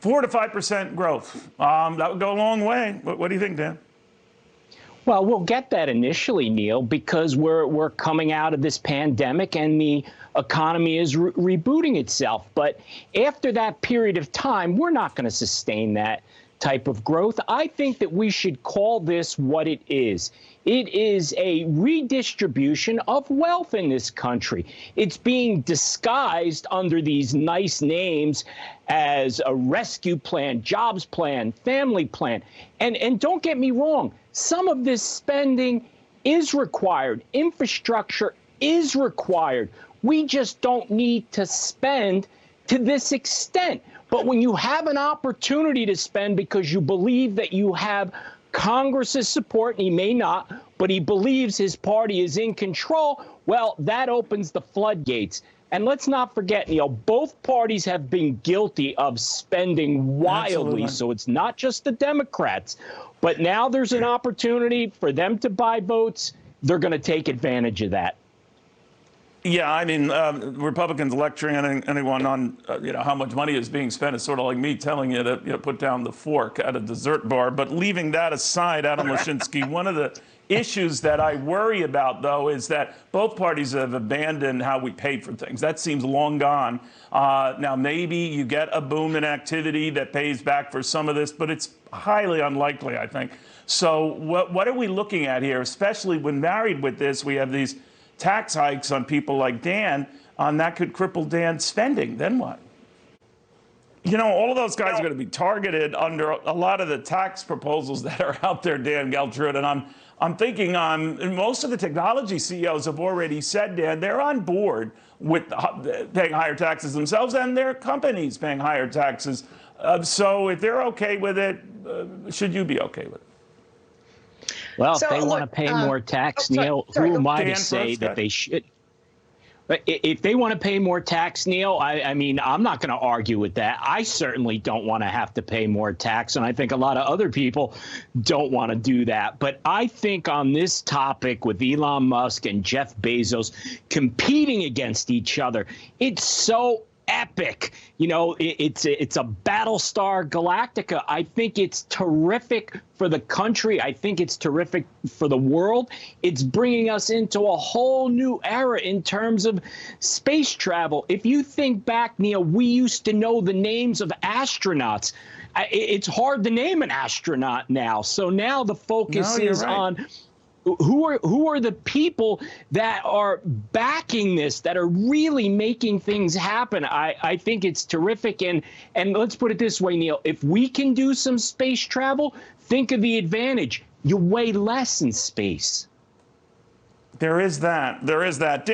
4 to 5% growth. That would go a long way. What do you think, Dan? Well, we'll get that initially, Neil, because we're coming out of this pandemic and the economy is rebooting itself. But after that period of time, we're not going to sustain that type of growth. I think that we should call this what it is. It is a redistribution of wealth in this country. It's being disguised under these nice names as a rescue plan, jobs plan, family plan. And don't get me wrong, some of this spending is required. Infrastructure is required. We just don't need to spend to this extent. But when you have an opportunity to spend because you believe that you have Congress's support, and he may not, but he believes his party is in control, well, that opens the floodgates. And let's not forget, Neil, both parties have been guilty of spending wildly. Absolutely. So it's not just the Democrats. But now there's an opportunity for them to buy votes. They're going to take advantage of that. Yeah, I mean, Republicans lecturing anyone on how much money is being spent is sort of like me telling you to put down the fork at a dessert bar. But leaving that aside, Adam Lashinsky, one of the issues that I worry about, though, is that both parties have abandoned how we pay for things. That seems long gone. Now, maybe you get a boom in activity that pays back for some of this, but it's highly unlikely, I think. So what are we looking at here, especially when married with this? We have these tax hikes on people like Dan, that could cripple Dan's spending. Then what? All of those guys are going to be targeted under a lot of the tax proposals that are out there, Dan Geltrude. And I'm thinking most of the technology CEOs have already said, Dan, they're on board with paying higher taxes themselves, and their companies paying higher taxes. So if they're okay with it, should you be okay with it? Well, if they want to pay more tax, Neil, who am I to say that they should? But if they want to pay more tax, Neil, I mean, I'm not going to argue with that. I certainly don't want to have to pay more tax, and I think a lot of other people don't want to do that. But I think on this topic with Elon Musk and Jeff Bezos competing against each other, it's so epic. It's a Battlestar Galactica. I think it's terrific for the country. I think it's terrific for the world. It's bringing us into a whole new era in terms of space travel. If you think back, Neil, we used to know the names of astronauts. It's hard to name an astronaut now. So now the focus is on who are the people that are backing this, that are really making things happen. I think it's terrific. And let's put it this way, Neil, if we can do some space travel, think of the advantage. You weigh less in space. There is that.